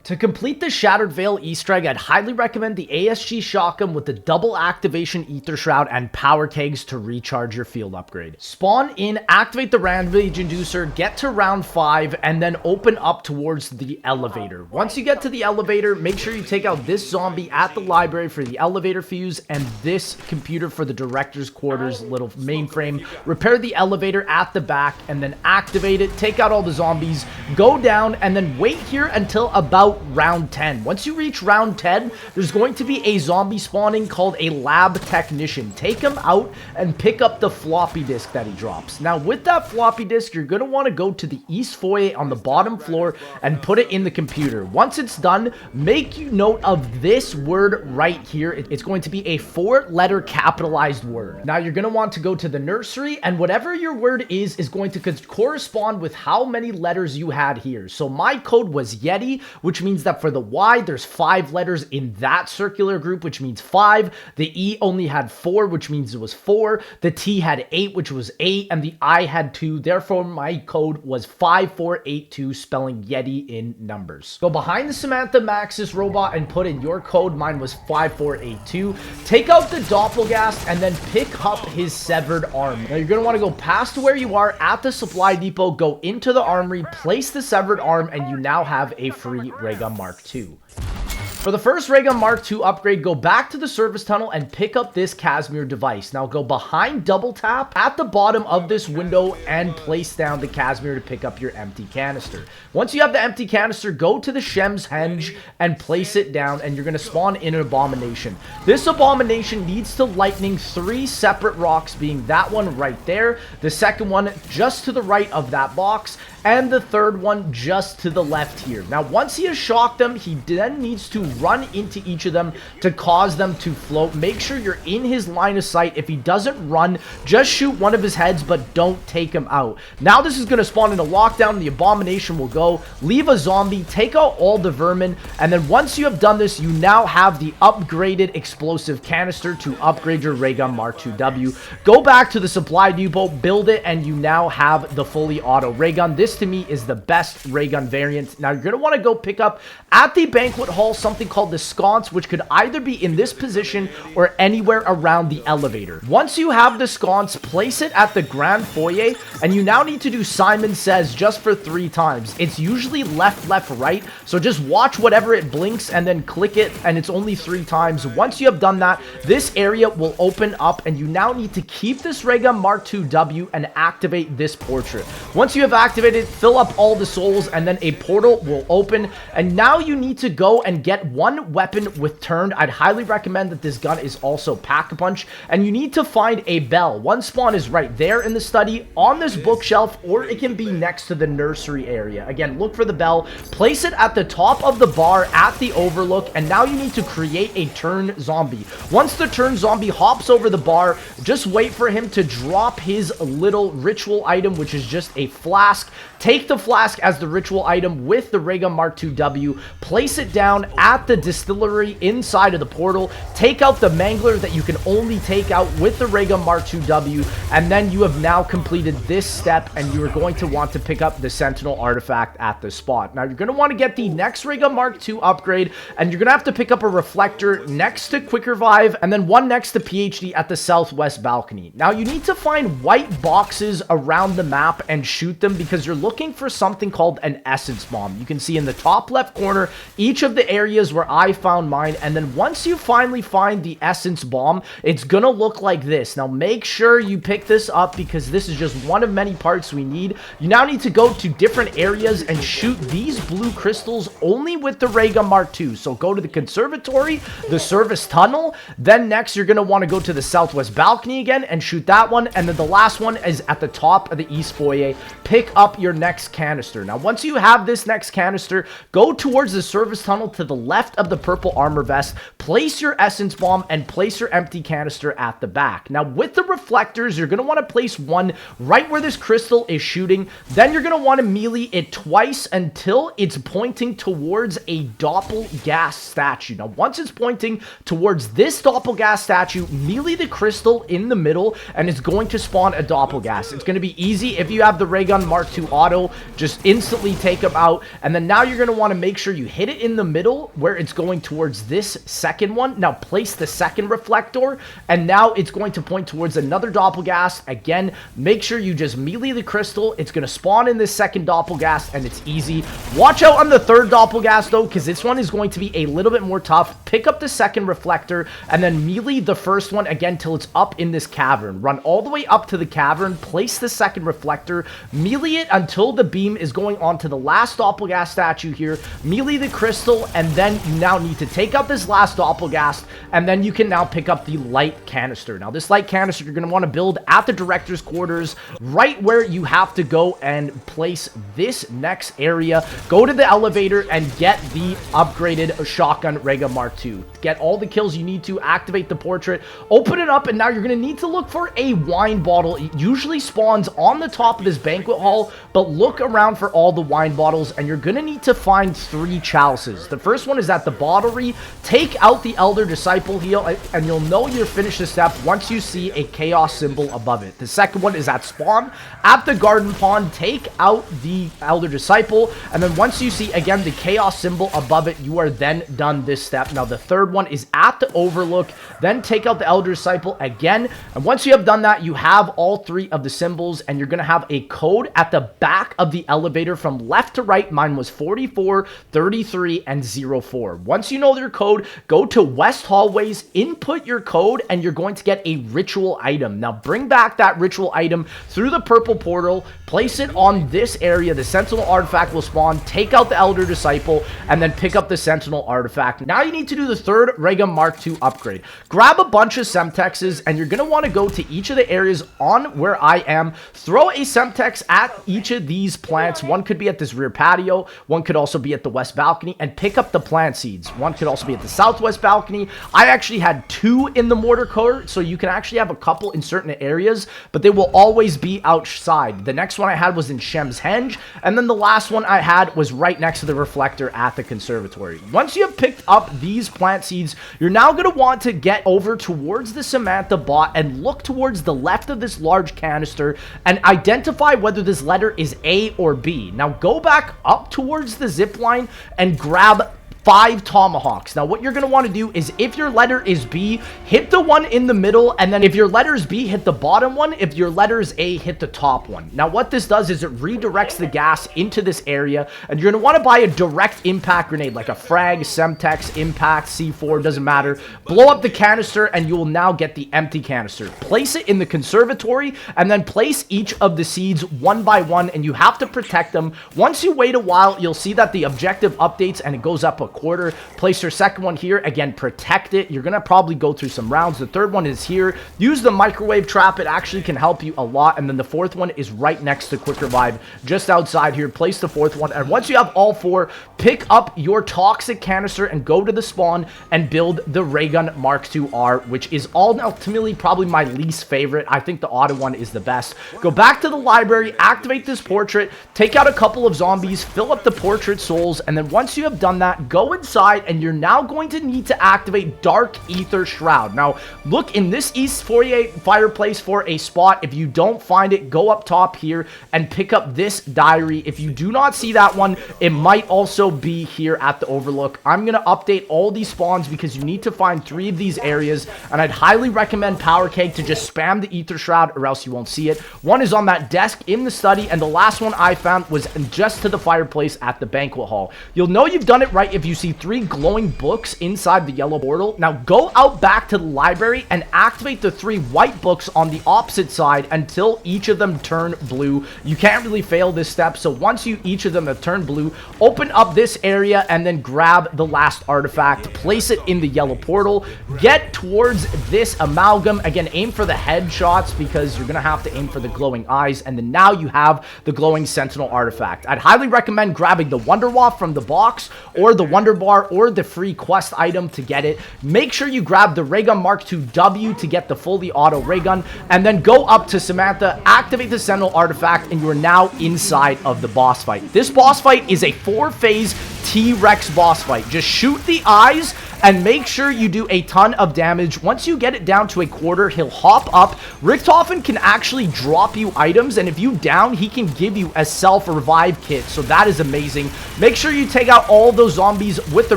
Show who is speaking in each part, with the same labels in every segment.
Speaker 1: To complete the Shattered Veil Easter egg, I'd highly recommend the ASG Shotgun with the double activation Ether Shroud and Power Kegs to recharge your field upgrade. Spawn in, activate the Rampage Inducer, get to round 5, and then open up towards the elevator. Once you get to the elevator, make sure you take out this zombie at the library for the elevator fuse and this computer for the director's quarters little mainframe. Repair the elevator at the back and then activate it, take out all the zombies, go down, and then wait here until about round 10. Once you reach round 10, there's going to be a zombie spawning called a lab technician. Take him out and pick up the floppy disk that he drops. Now with that floppy disk, you're going to want to go to the east foyer on the bottom floor and put it in the computer. Once it's done, make you note of this word right here. It's going to be a 4-letter capitalized word. Now you're going to want to go to the nursery, and whatever your word is going to correspond with how many letters you had here. So my code was Yeti, which means that for the Y, there's 5 letters in that circular group, which means 5. The E only had 4, which means it was 4. The T had 8, which was 8. And the I had 2. Therefore, my code was 5482, spelling Yeti in numbers. Go behind the Samantha Maxis robot and put in your code. Mine was 5482. Take out the Doppelgast and then pick up his severed arm. Now, you're going to want to go past where you are at the supply depot, go into the armory, place the severed arm, and you now have a free Ray Gun Mark II. For the first Ray Gun Mark II upgrade, go back to the service tunnel and pick up this Casimir device. Now go behind double tap at the bottom of this window and place down the Casimir to pick up your empty canister. Once you have the empty canister, go to the Shem's Henge and place it down, and you're going to spawn in an abomination. This abomination needs to lightning 3 separate rocks, being that one right there, the second one just to the right of that box, and the third one just to the left here. Now, once he has shocked them, he then needs to run into each of them to cause them to float. Make sure you're in his line of sight. If he doesn't run, just shoot one of his heads, but don't take him out. Now, this is going to spawn in a lockdown. The abomination will go, leave a zombie, take out all the vermin, and then once you have done this, you now have the upgraded explosive canister to upgrade your Ray Gun Mark II-W. Go back to the supply depot, build it, and you now have the fully auto ray gun. This to me is the best ray gun variant. Now you're going to want to go pick up at the banquet hall something called the sconce, which could either be in this position or anywhere around the elevator. Once you have the sconce, place it at the grand foyer, and you now need to do Simon Says just for 3 times. It's usually left, left, right, so just watch whatever it blinks and then click it, and it's only 3 times. Once you have done that, this area will open up, and you now need to keep this Ray Gun Mark II-W and activate this portrait. Once you have activated, fill up all the souls, and then a portal will open, and now you need to go and get 1 weapon with turned. I'd highly recommend that this gun is also Pack-a-Punch, and you need to find a bell. One spawn is right there in the study, on this bookshelf, or it can be next to the nursery area. Again, look for the bell, place it at the top of the bar at the overlook, and now you need to create a turn zombie. Once the turn zombie hops over the bar, just wait for him to drop his little ritual item, which is just a flask. Take the flask as the ritual item with the Ray Gun Mark II-W, place it down at the distillery inside of the portal, take out the mangler that you can only take out with the Ray Gun Mark II-W, and then you have now completed this step, and you are going to want to pick up the Sentinel artifact at the spot. Now, you're going to want to get the next Ray Gun Mark II upgrade, and you're going to have to pick up a reflector next to Quick Revive, and then one next to PhD at the southwest balcony. Now, you need to find white boxes around the map and shoot them because you're looking for something called an essence bomb. You can see in the top left corner each of the areas where I found mine, and then once you finally find the essence bomb, it's gonna look like this. Now make sure you pick this up because this is just one of many parts we need. You now need to go to different areas and shoot these blue crystals only with the Ray Gun Mark II. So go to the conservatory, the service tunnel, then next you're gonna want to go to the southwest balcony again and shoot that one, and then the last one is at the top of the east foyer. Pick up your next canister. Now once you have this next canister, go towards the service tunnel to the left left of the purple armor vest, place your essence bomb and place your empty canister at the back. Now with the reflectors, you're going to want to place one right where this crystal is shooting. Then you're going to want to melee it twice until it's pointing towards a doppelgas statue. Now once it's pointing towards this doppelgas statue, melee the crystal in the middle and it's going to spawn a doppelgas. It's going to be easy. If you have the ray gun Mark II auto, just instantly take them out. And then now you're going to want to make sure you hit it in the middle where it's going towards this second one. Now place the second reflector, and now it's going to point towards another doppelgas. Again, make sure you just melee the crystal. It's going to spawn in this second doppelgas, and it's easy. Watch out on the third doppelgas though, because this one is going to be a little bit more tough. Pick up the second reflector and then melee the first one again till it's up in this cavern. Run all the way up to the cavern, place the second reflector, melee it until the beam is going on to the last doppelgas statue here, melee the crystal, and then you now need to take out this last doppelgas, and then you can now pick up the light canister. Now this light canister you're going to want to build at the director's quarters, right where you have to go and place this next area. Go to the elevator and get the upgraded shotgun ray gun Mark II. Get all the kills you need to, activate the portrait, open it up, and now you're going to need to look for a wine bottle. It usually spawns on the top of this banquet hall, but look around for all the wine bottles, and you're going to need to find 3 chalices. The first one is at the bottlery. Take out the Elder Disciple heal, and you'll know you're finished the step once you see a chaos symbol above it. The second one is at spawn. At the garden pond, take out the Elder Disciple, and then once you see, again, the chaos symbol above it, you are then done this step. Now, the third one is at the overlook. Then take out the Elder Disciple again, and once you have done that, you have all 3 of the symbols, and you're going to have a code at the back of the elevator from left to right. Mine was 44, 33, and 04. Once you know your code, go to West Hallways, input your code, and you're going to get a ritual item. Now, bring back that ritual item through the purple portal, place it on this area. The Sentinel artifact will spawn. Take out the Elder Disciple, and then pick up the Sentinel artifact. Now you need to do the third ray gun Mark II upgrade. Grab a bunch of Semtexes, and you're going to want to go to each of the areas on where I am. Throw a Semtex at each of these plants. One could be at this rear patio. One could also be at the west balcony, and pick up the plant seeds. One could also be at the southwest balcony. I actually had 2 in the mortar court, so you can actually have a couple in certain areas, but they will always be outside. The next one I had was in Shem's Henge, and then the last one I had was right next to the reflector at the conservatory. Once you have picked up these plant seeds, you're now going to want to get over towards the Samantha bot and look towards the left of this large canister and identify whether this letter is A or B. Now go back up towards the zip line and grab 5 tomahawks. Now what you're going to want to do is, if your letter is B, hit the one in the middle, and then if your letter is B, hit the bottom one. If your letter is A, hit the top one. Now what this does is it redirects the gas into this area, and you're going to want to buy a direct impact grenade like a frag, Semtex, impact, C4, doesn't matter. Blow up the canister and you will now get the empty canister. Place it in the conservatory and then place each of the seeds one by one, and you have to protect them. Once you wait a while, you'll see that the objective updates and it goes up a quarter. Place your second one here. Again, protect it. You're going to probably go through some rounds. The third one is here. Use the microwave trap. It actually can help you a lot. And then the fourth one is right next to Quicker Vibe, just outside here. Place the fourth one. And once you have all 4, pick up your toxic canister and go to the spawn and build the ray gun Mark II R, which is ultimately probably my least favorite. I think the auto one is the best. Go back to the library, activate this portrait, take out a couple of zombies, fill up the portrait souls, and then once you have done that, go inside, and you're now going to need to activate Dark Ether Shroud. Now, look in this East 48 fireplace for a spot. If you don't find it, go up top here and pick up this diary. If you do not see that one, it might also be here at the overlook. I'm going to update all these spawns because you need to find 3 of these areas, and I'd highly recommend Power Cake to just spam the Ether Shroud or else you won't see it. One is on that desk in the study, and the last one I found was just to the fireplace at the banquet hall. You'll know you've done it right if you see 3 glowing books inside the yellow portal. Now go out back to the library and activate the 3 white books on the opposite side until each of them turn blue. You can't really fail this step, so once each of them have turned blue, open up this area and then grab the last artifact, place it in the yellow portal, get towards this amalgam. Again, aim for the headshots because you're gonna have to aim for the glowing eyes, and then now you have the glowing sentinel artifact. I'd highly recommend grabbing the Wonder Waft from the box or the Wonder Bar or the free quest item to get it. Make sure you grab the Ray Gun Mark II W to get the fully auto ray gun, and then go up to Samantha, activate the Sentinel artifact, and you are now inside of the boss fight. This boss fight is a 4-phase T-Rex boss fight. Just shoot the eyes and make sure you do a ton of damage. Once you get it down to a quarter, he'll hop up. Richtofen can actually drop you items, and if you down, he can give you a self-revive kit, so that is amazing. Make sure you take out all those zombies with the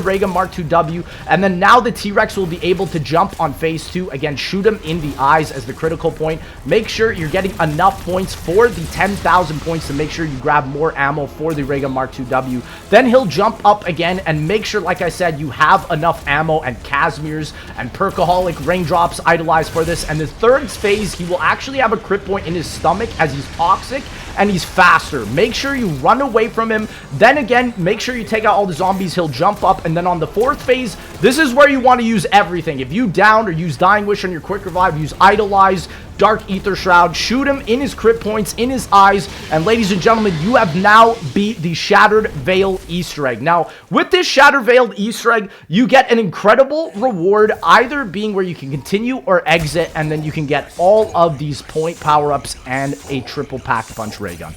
Speaker 1: Ray Gun Mark II W, and then now the T-Rex will be able to jump on phase 2. Again, shoot him in the eyes as the critical point. Make sure you're getting enough points for the 10,000 points to make sure you grab more ammo for the Ray Gun Mark II W. Then he'll jump up again, and make sure, like I said, you have enough ammo and Casimirs and Perkaholic raindrops idolized for this. And the third phase, he will actually have a crit point in his stomach as he's toxic and he's faster. Make sure you run away from him. Then again, make sure you take out all the zombies. He'll jump up. And then on the fourth phase, this is where you want to use everything. If you down or use Dying Wish on your quick revive, use Idolize, Dark Ether Shroud, shoot him in his crit points, in his eyes, and ladies and gentlemen, you have now beat the Shattered Veil Easter egg. Now, with this Shattered Veil Easter egg, you get an incredible reward, either being where you can continue or exit, and then you can get all of these point power-ups and a triple pack punch ray gun.